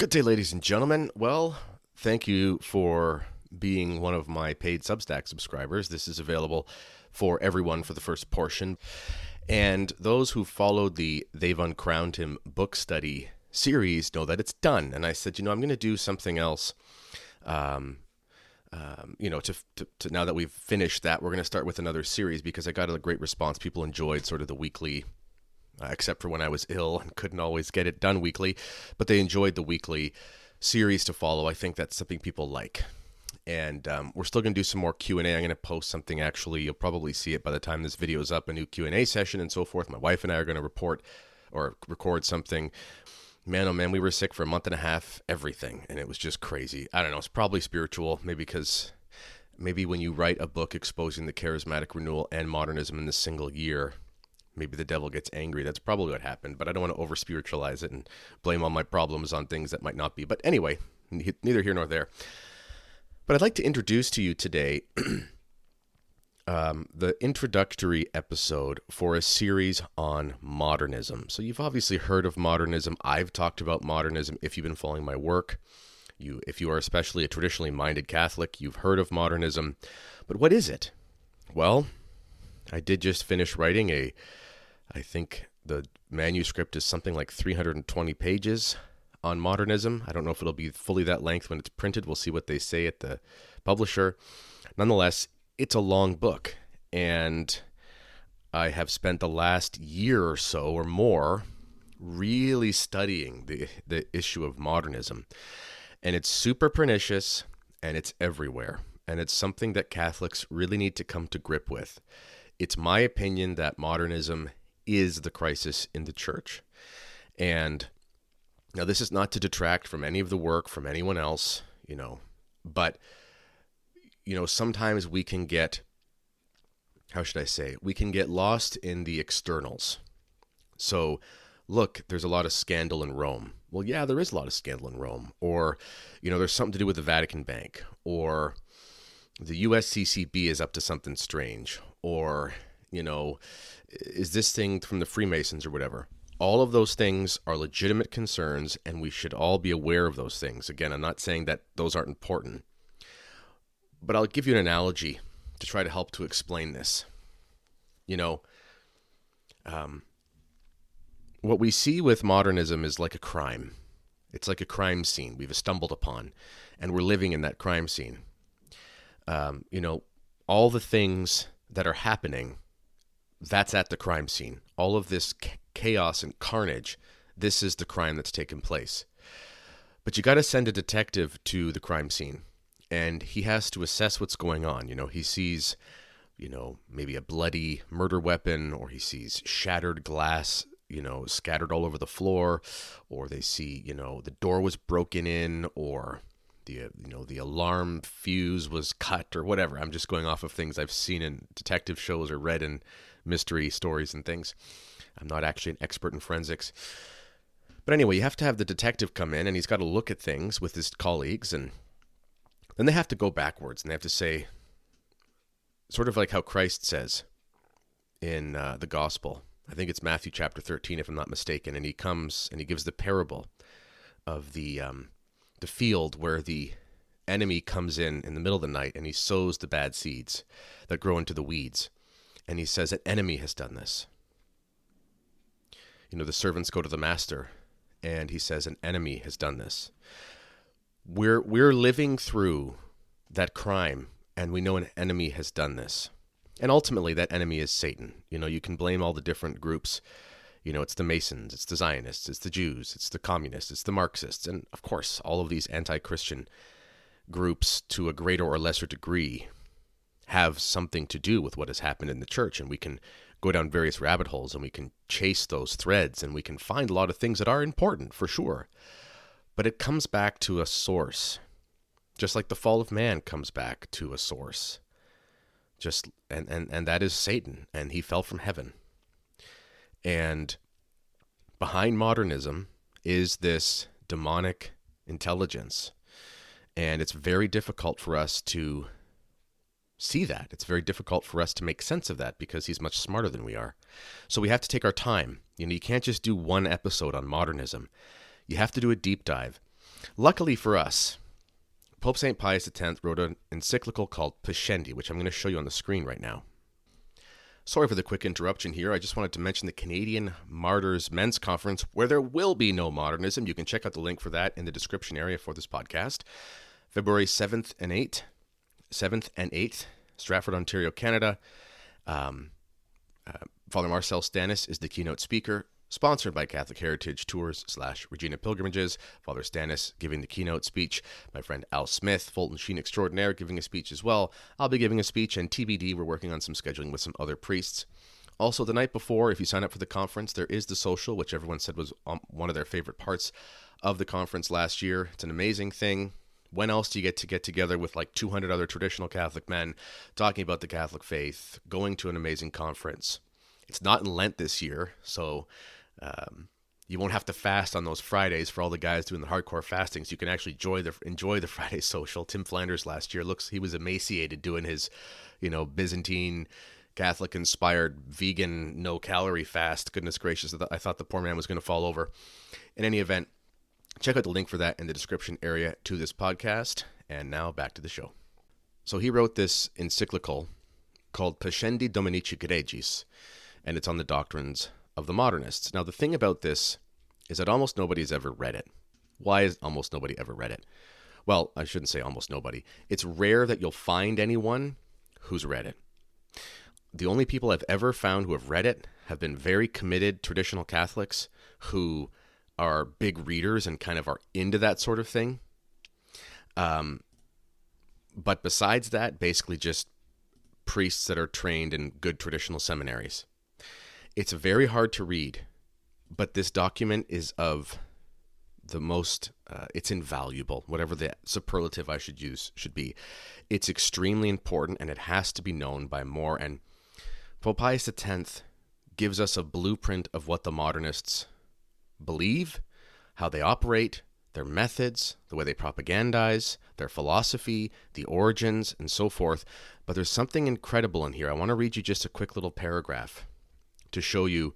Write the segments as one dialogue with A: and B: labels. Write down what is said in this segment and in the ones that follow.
A: Good day, ladies and gentlemen. Well, thank you for being one of my paid Substack subscribers. This is available for everyone for the first portion. And those who followed the They've Uncrowned Him book study series know that it's done. And I said, I'm going to do something else. To now that we've finished that, we're going to start with another series because I got a great response. People enjoyed sort of the weekly, except for when I was ill and couldn't always get it done weekly, but they enjoyed the weekly series to follow. I think that's something people like. And we're still going to do some more Q&A. I'm going to post something, actually. You'll probably see it by the time this video is up, a new Q&A session and so forth. My wife and I are going to report or record something. Man, oh man, we were sick for a month and a half, everything. And it was just crazy. I don't know. It's probably spiritual, maybe when you write a book exposing the charismatic renewal and modernism in the single year, maybe the devil gets angry. That's probably what happened. But I don't want to over-spiritualize it and blame all my problems on things that might not be. But anyway, neither here nor there. But I'd like to introduce to you today the introductory episode for a series on modernism. So you've obviously heard of modernism. I've talked about modernism if you've been following my work. If you are especially a traditionally minded Catholic, you've heard of modernism. But what is it? Well, I did just finish writing I think the manuscript is something like 320 pages on modernism. I don't know if it'll be fully that length when it's printed. We'll see what they say at the publisher. Nonetheless, it's a long book, and I have spent the last year or so or more really studying the issue of modernism. And it's super pernicious, and it's everywhere. And it's something that Catholics really need to come to grip with. It's my opinion that modernism is the crisis in the church. And now this is not to detract from any of the work from anyone else, but, sometimes we can get, we can get lost in the externals. So, look, there's a lot of scandal in Rome. Well, yeah, there is a lot of scandal in Rome. Or, there's something to do with the Vatican Bank. Or the USCCB is up to something strange. Or, is this thing from the Freemasons or whatever? All of those things are legitimate concerns, and we should all be aware of those things. Again, I'm not saying that those aren't important, but I'll give you an analogy to try to help to explain this. What we see with modernism is like a crime. It's like a crime scene we've stumbled upon, and we're living in that crime scene. All the things that are happening, that's at the crime scene. All of this chaos and carnage, this is the crime that's taken place. But you got to send a detective to the crime scene, and he has to assess what's going on. He sees, maybe a bloody murder weapon, or he sees shattered glass, scattered all over the floor, or they see, the door was broken in, or the alarm fuse was cut, or whatever. I'm just going off of things I've seen in detective shows or read in mystery stories and things. I'm not actually an expert in forensics. But anyway, you have to have the detective come in, and he's got to look at things with his colleagues, and then they have to go backwards, and they have to say, sort of like how Christ says in the gospel. I think it's Matthew chapter 13, if I'm not mistaken, and he comes and he gives the parable of the field where the enemy comes in the middle of the night, and he sows the bad seeds that grow into the weeds. And he says, an enemy has done this. The servants go to the master, and he says, an enemy has done this. We're living through that crime, and we know an enemy has done this. And ultimately, that enemy is Satan. You can blame all the different groups. It's the Masons, it's the Zionists, it's the Jews, it's the communists, it's the Marxists. And of course, all of these anti-Christian groups, to a greater or lesser degree, have something to do with what has happened in the church. And we can go down various rabbit holes, and we can chase those threads, and we can find a lot of things that are important, for sure. But it comes back to a source, just like the fall of man comes back to a source. And that is Satan, and he fell from heaven. And behind modernism is this demonic intelligence. And it's very difficult for us to see that. It's very difficult for us to make sense of that because he's much smarter than we are. So we have to take our time. You can't just do one episode on modernism. You have to do a deep dive. Luckily for us, Pope St. Pius X wrote an encyclical called Pascendi, which I'm going to show you on the screen right now. Sorry for the quick interruption here. I just wanted to mention the Canadian Martyrs Men's Conference, where there will be no modernism. You can check out the link for that in the description area for this podcast. February 7th and 8th, Stratford, Ontario, Canada. Father Marcel Stannis is the keynote speaker, sponsored by Catholic Heritage Tours / Regina Pilgrimages. Father Stannis giving the keynote speech. My friend Al Smith, Fulton Sheen Extraordinaire, giving a speech as well. I'll be giving a speech, and TBD, we're working on some scheduling with some other priests. Also, the night before, if you sign up for the conference, there is the social, which everyone said was one of their favorite parts of the conference last year. It's an amazing thing. When else do you get together with like 200 other traditional Catholic men talking about the Catholic faith, going to an amazing conference? It's not in Lent this year, so you won't have to fast on those Fridays for all the guys doing the hardcore fastings. You can actually enjoy the Friday social. Tim Flanders last year, he was emaciated doing his, Byzantine Catholic-inspired vegan no-calorie fast. Goodness gracious, I thought the poor man was going to fall over. In any event, check out the link for that in the description area to this podcast. And now back to the show. So he wrote this encyclical called Pascendi Dominici Gregis, and it's on the doctrines of the modernists. Now, the thing about this is that almost nobody's ever read it. Why has almost nobody ever read it? Well, I shouldn't say almost nobody. It's rare that you'll find anyone who's read it. The only people I've ever found who have read it have been very committed traditional Catholics who are big readers and kind of are into that sort of thing. But besides that, basically just priests that are trained in good traditional seminaries. It's very hard to read, but this document is of the most, it's invaluable, whatever the superlative I should use should be. It's extremely important, and it has to be known by more. And Pope Pius X gives us a blueprint of what the modernists believe, how they operate, their methods, the way they propagandize, their philosophy, the origins, and so forth. But there's something incredible in here. I want to read you just a quick little paragraph to show you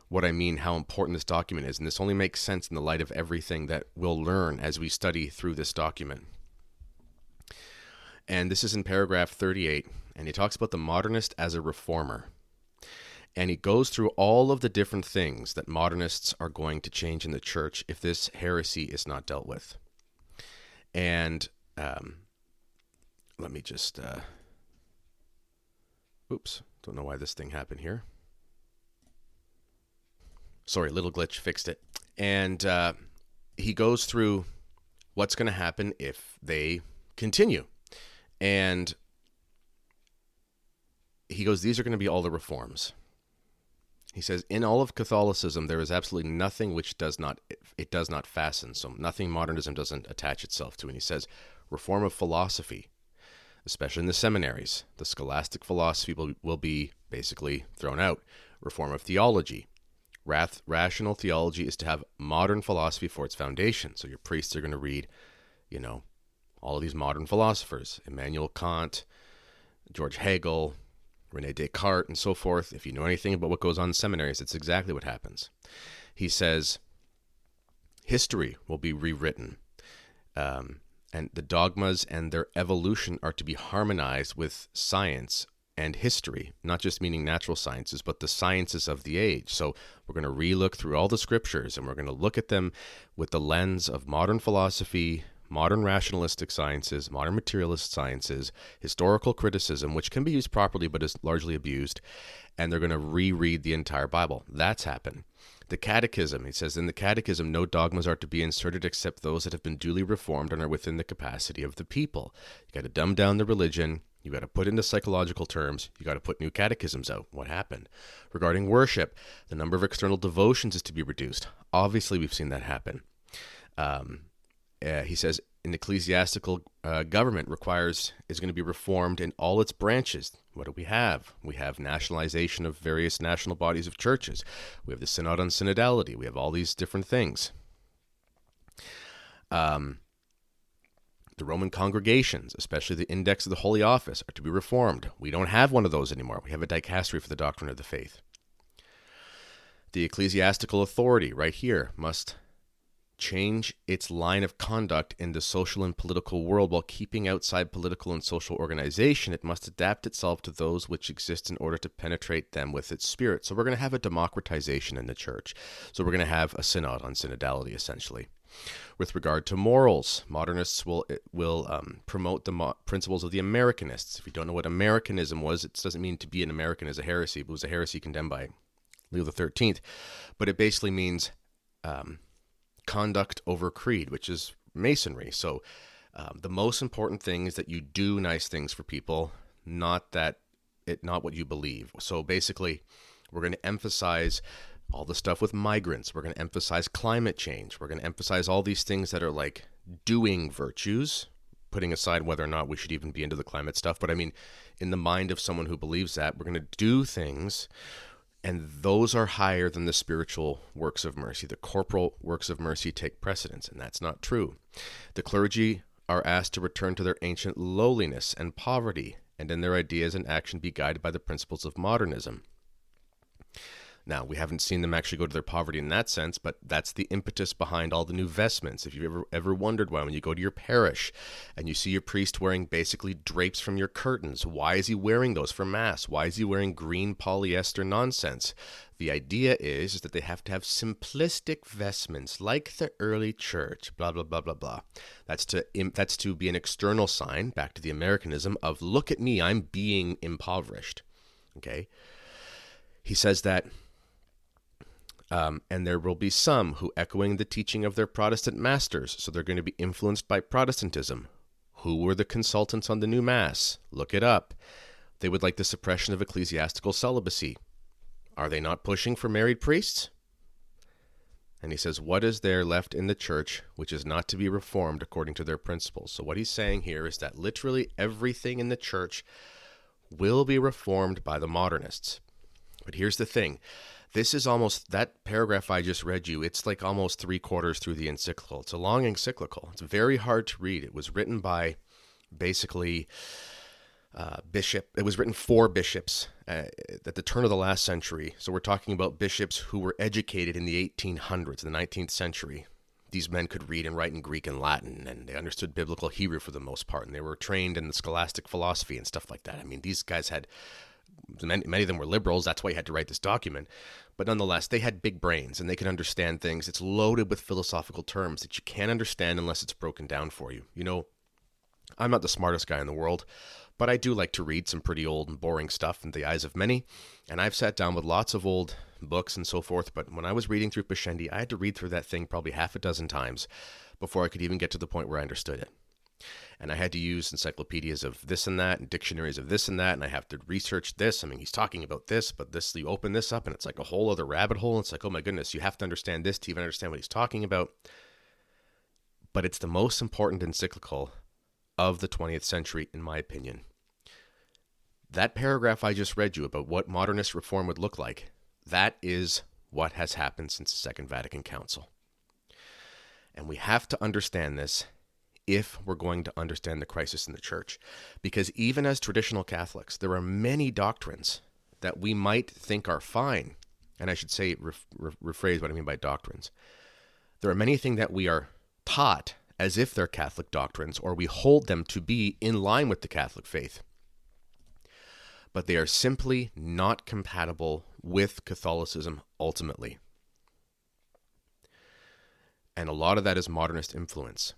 A: what I mean, how important this document is. And this only makes sense in the light of everything that we'll learn as we study through this document. And this is in paragraph 38, and he talks about the modernist as a reformer. And he goes through all of the different things that modernists are going to change in the church if this heresy is not dealt with. And let me just, oops, don't know why this thing happened here. Sorry, little glitch, fixed it. And he goes through what's going to happen if they continue. And he goes, these are going to be all the reforms. He says, in all of Catholicism, there is absolutely nothing which does not fasten. So nothing modernism doesn't attach itself to. And he says, reform of philosophy, especially in the seminaries. The scholastic philosophy will be basically thrown out. Reform of theology. Rational theology is to have modern philosophy for its foundation. So your priests are going to read, all of these modern philosophers, Immanuel Kant, George Hegel, René Descartes, and so forth. If you know anything about what goes on in seminaries, it's exactly what happens. He says, history will be rewritten, and the dogmas and their evolution are to be harmonized with science and history, not just meaning natural sciences, but the sciences of the age. So we're going to relook through all the scriptures, and we're going to look at them with the lens of modern philosophy, modern rationalistic sciences, modern materialist sciences, historical criticism, which can be used properly but is largely abused, and they're going to reread the entire Bible. That's happened. The Catechism, he says, in the Catechism, no dogmas are to be inserted except those that have been duly reformed and are within the capacity of the people. You got to dumb down the religion. You got to put into psychological terms. You got to put new catechisms out. What happened? Regarding worship, the number of external devotions is to be reduced. Obviously, we've seen that happen. He says, an ecclesiastical government is going to be reformed in all its branches. What do we have? We have nationalization of various national bodies of churches. We have the Synod on Synodality. We have all these different things. The Roman congregations, especially the Index of the Holy Office, are to be reformed. We don't have one of those anymore. We have a dicastery for the doctrine of the faith. The ecclesiastical authority, right here, must change its line of conduct in the social and political world while keeping outside political and social organization. It must adapt itself to those which exist in order to penetrate them with its spirit. So we're going to have a democratization in the church. So we're going to have a synod on synodality, essentially. With regard to morals, modernists will promote the principles of the Americanists. If you don't know what Americanism was, it doesn't mean to be an American is a heresy. It was a heresy condemned by Leo XIII. But it basically means conduct over creed, which is Masonry. So the most important thing is that you do nice things for people, not what you believe. So basically, we're going to emphasize all the stuff with migrants. We're going to emphasize climate change. We're going to emphasize all these things that are like doing virtues, putting aside whether or not we should even be into the climate stuff. But I mean, in the mind of someone who believes that, we're going to do things, and those are higher than the spiritual works of mercy. The corporal works of mercy take precedence, and that's not true. The clergy are asked to return to their ancient lowliness and poverty, and in their ideas and action be guided by the principles of modernism. Now, we haven't seen them actually go to their poverty in that sense, but that's the impetus behind all the new vestments. If you've ever wondered why, when you go to your parish and you see your priest wearing basically drapes from your curtains, why is he wearing those for Mass? Why is he wearing green polyester nonsense? The idea is that they have to have simplistic vestments like the early church, blah, blah, blah, blah, blah. That's to be an external sign, back to the Americanism, of look at me, I'm being impoverished. Okay? He says that and there will be some who, echoing the teaching of their Protestant masters, so they're going to be influenced by Protestantism. Who were the consultants on the new Mass? Look it up. They would like the suppression of ecclesiastical celibacy. Are they not pushing for married priests? And he says, what is there left in the church which is not to be reformed according to their principles? So what he's saying here is that literally everything in the church will be reformed by the modernists. But here's the thing. This is almost, that paragraph I just read you, it's like almost 3/4 through the encyclical. It's a long encyclical. It's very hard to read. It was written by basically bishop. It was written for bishops at the turn of the last century. So we're talking about bishops who were educated in the 1800s, the 19th century. These men could read and write in Greek and Latin, and they understood biblical Hebrew for the most part, and they were trained in the scholastic philosophy and stuff like that. I mean, these guys had, many of them were liberals. That's why you had to write this document. But nonetheless, they had big brains and they could understand things. It's loaded with philosophical terms that you can't understand unless it's broken down for you. You know, I'm not the smartest guy in the world, but I do like to read some pretty old and boring stuff in the eyes of many. And I've sat down with lots of old books and so forth. But when I was reading through Pascendi, I had to read through that thing probably half a dozen times before I could even get to the point where I understood it. And I had to use encyclopedias of this and that and dictionaries of this and that. And I have to research this. I mean, he's talking about this, but this, you open this up and it's like a whole other rabbit hole. It's like, oh my goodness, you have to understand this to even understand what he's talking about. But it's the most important encyclical of the 20th century, in my opinion. That paragraph I just read you about what modernist reform would look like, that is what has happened since the Second Vatican Council. And we have to understand this if we're going to understand the crisis in the church. Because even as traditional Catholics, there are many doctrines that we might think are fine. And I should say, rephrase what I mean by doctrines. There are many things that we are taught as if they're Catholic doctrines, or we hold them to be in line with the Catholic faith. But they are simply not compatible with Catholicism ultimately. And a lot of that is modernist influence.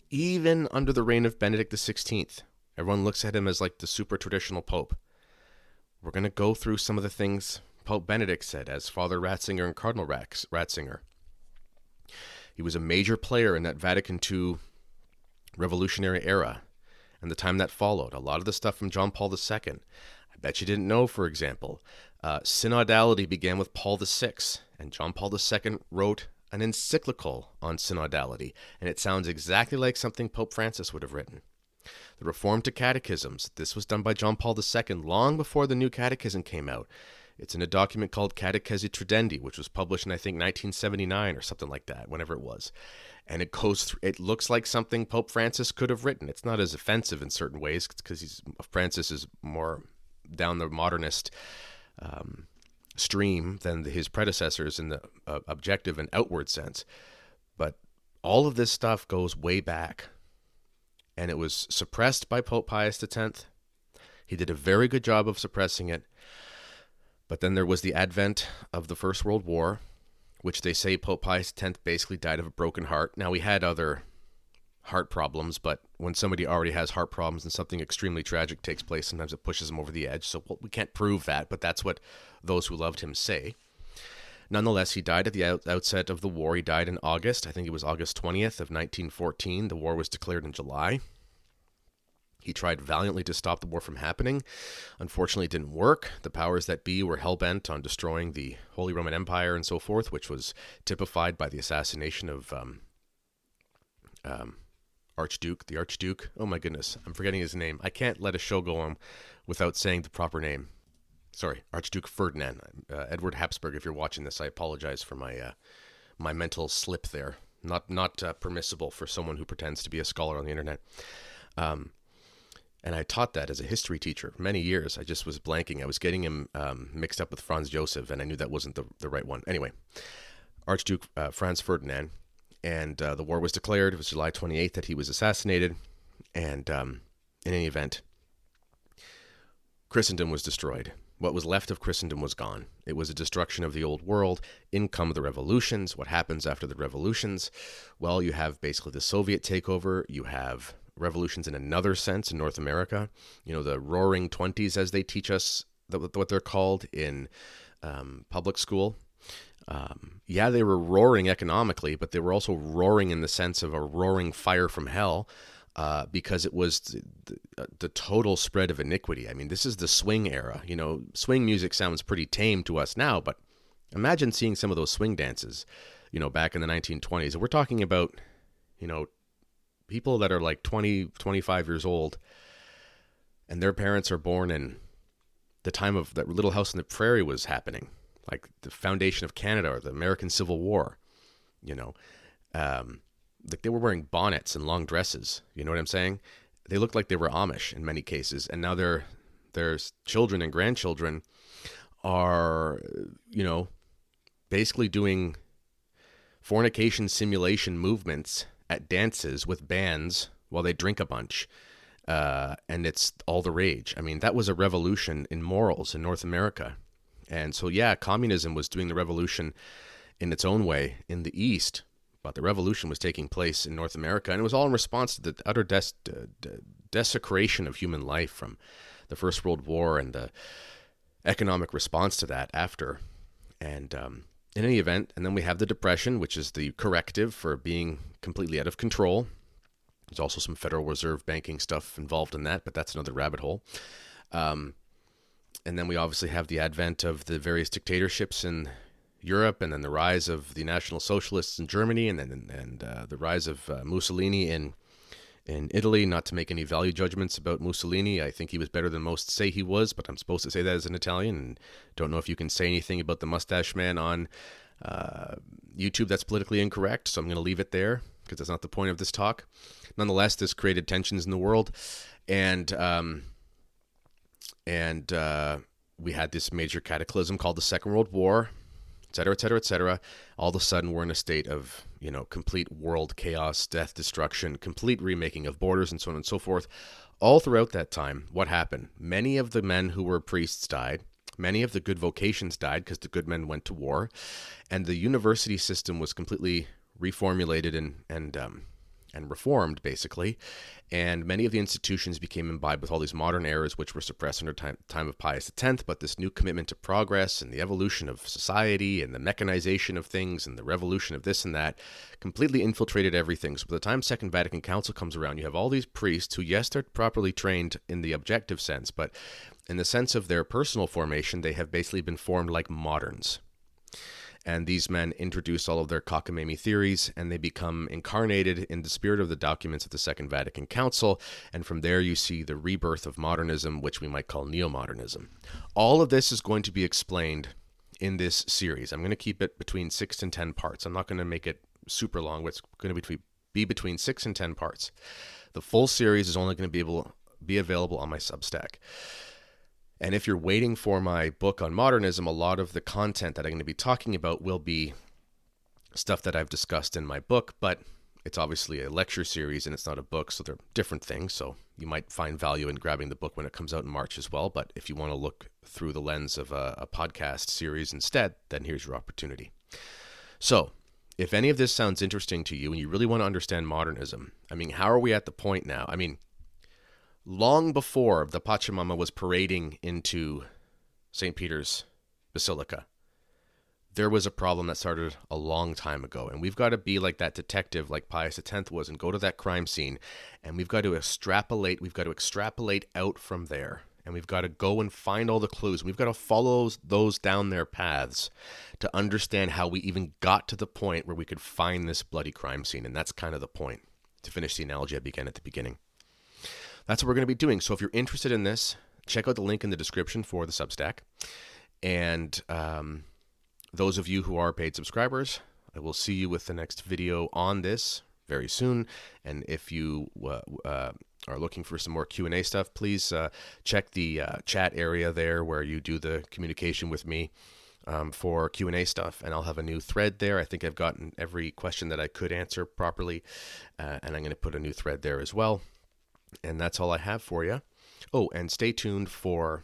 A: Even under the reign of Benedict XVI, everyone looks at him as like the super traditional pope. We're going to go through some of the things Pope Benedict said as Father Ratzinger and Cardinal Ratzinger. He was a major player in that Vatican II revolutionary era and the time that followed. A lot of the stuff from John Paul II. I bet you didn't know, for example, synodality began with Paul VI, and John Paul II wrote an encyclical on synodality, and it sounds exactly like something Pope Francis would have written. The Reform to Catechisms, this was done by John Paul II long before the new catechism came out. It's in a document called Catechesi Tradendae, which was published in, I think, 1979 or something like that, whenever it was. And it goes through, it looks like something Pope Francis could have written. It's not as offensive in certain ways because Francis is more down the modernist stream than his predecessors in the objective and outward sense. But All of this stuff goes way back, and it was suppressed by Pope Pius X. He did a very good job of suppressing it. But then there was the advent of the First World War, which they say Pope Pius X basically died of a broken heart. Now, he had other heart problems, but when somebody already has heart problems and something extremely tragic takes place, sometimes it pushes them over the edge. So we can't prove that, but that's what those who loved him say. Nonetheless, he died at the outset of the war. He died in August. I think it was August 20th of 1914. The war was declared in July. He tried valiantly to stop the war from happening. Unfortunately, it didn't work. The powers that be were hell-bent on destroying the Holy Roman Empire and so forth, which was typified by the assassination of the Archduke. Oh my goodness, I'm forgetting his name. I can't let a show go on without saying the proper name. Sorry, Archduke Ferdinand. Edward Habsburg, if you're watching this, I apologize for my mental slip there. Not permissible for someone who pretends to be a scholar on the internet. And I taught that as a history teacher for many years. I just was blanking. I was getting him mixed up with Franz Joseph, and I knew that wasn't the right one. Anyway, Archduke Franz Ferdinand, and the war was declared. It was July 28th that he was assassinated, and in any event, Christendom was destroyed. What was left of Christendom was gone. It was a destruction of the old world. In come the revolutions. What happens after the revolutions? Well, you have basically the Soviet takeover. You have revolutions in another sense in North America. You know, the Roaring Twenties, as they teach us what they're called in public school. Yeah, they were roaring economically, but they were also roaring in the sense of a roaring fire from hell, because it was the total spread of iniquity. I mean, this is the swing era. You know, swing music sounds pretty tame to us now, but imagine seeing some of those swing dances, you know, back in the 1920s. We're talking about, you know, people that are like 20, 25 years old, and their parents are born in the time of that Little House on the Prairie was happening, like the foundation of Canada or the American Civil War, you know. Like they were wearing bonnets and long dresses. You know what I'm saying? They looked like they were Amish in many cases. And now their children and grandchildren are, you know, basically doing fornication simulation movements at dances with bands while they drink a bunch. And it's all the rage. I mean, that was a revolution in morals in North America. And so, yeah, communism was doing the revolution in its own way in the East. But the revolution was taking place in North America, and it was all in response to the utter desecration of human life from the First World War and the economic response to that after. And in any event, and then we have the Depression, which is the corrective for being completely out of control. There's also some Federal Reserve banking stuff involved in that, but that's another rabbit hole. And then we obviously have the advent of the various dictatorships in Europe, and then the rise of the National Socialists in Germany, and then the rise of Mussolini in Italy. Not to make any value judgments about Mussolini. I think he was better than most say he was, but I'm supposed to say that as an Italian, and don't know if you can say anything about the Mustache Man on YouTube that's politically incorrect, so I'm going to leave it there, because that's not the point of this talk. Nonetheless, this created tensions in the world, and we had this major cataclysm called the Second World War, et cetera, et cetera, et cetera. All of a sudden, we're in a state of, you know, complete world chaos, death, destruction, complete remaking of borders, and so on and so forth. All throughout that time, what happened? Many of the men who were priests died. Many of the good vocations died because the good men went to war. And the university system was completely reformulated and reformed, basically. And many of the institutions became imbibed with all these modern errors, which were suppressed under time of Pius X. But this new commitment to progress and the evolution of society and the mechanization of things and the revolution of this and that completely infiltrated everything. So by the time Second Vatican Council comes around, you have all these priests who, yes, they're properly trained in the objective sense, but in the sense of their personal formation, they have basically been formed like moderns. And these men introduce all of their cockamamie theories, and they become incarnated in the spirit of the documents of the Second Vatican Council. And from there, you see the rebirth of modernism, which we might call neo-modernism. All of this is going to be explained in this series. I'm going to keep it between 6 and 10 parts. I'm not going to make it super long, but it's going to be between 6 and 10 parts. The full series is only going to be available on my Substack. And if you're waiting for my book on modernism, a lot of the content that I'm going to be talking about will be stuff that I've discussed in my book, but It's obviously a lecture series and it's not a book, so they're different things. So you might find value in grabbing the book when it comes out in March as well. But if you want to look through the lens of a podcast series instead, then here's your opportunity. So if any of this sounds interesting to you and you really want to understand modernism, I mean, how are we at the point now? I mean, long before the Pachamama was parading into St. Peter's Basilica, there was a problem that started a long time ago. And we've got to be like that detective like Pius X was and go to that crime scene. And we've got to extrapolate. We've got to extrapolate out from there. And we've got to go and find all the clues. We've got to follow those down their paths to understand how we even got to the point where we could find this bloody crime scene. And that's kind of the point, to finish the analogy I began at the beginning. That's what we're going to be doing. So if you're interested in this, check out the link in the description for the Substack. And those of you who are paid subscribers, I will see you with the next video on this very soon. And if you are looking for some more Q&A stuff, please check the chat area there where you do the communication with me for Q&A stuff. And I'll have a new thread there. I think I've gotten every question that I could answer properly. And I'm going to put a new thread there as well. And that's all I have for you. Oh, and stay tuned for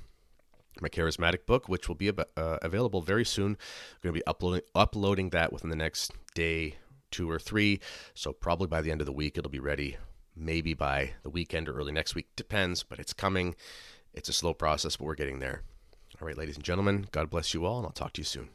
A: my charismatic book, which will be available very soon. I'm going to be uploading that within the next day, 2 or 3. So probably by the end of the week, it'll be ready. Maybe by the weekend or early next week. Depends, but it's coming. It's a slow process, but we're getting there. All right, ladies and gentlemen, God bless you all, and I'll talk to you soon.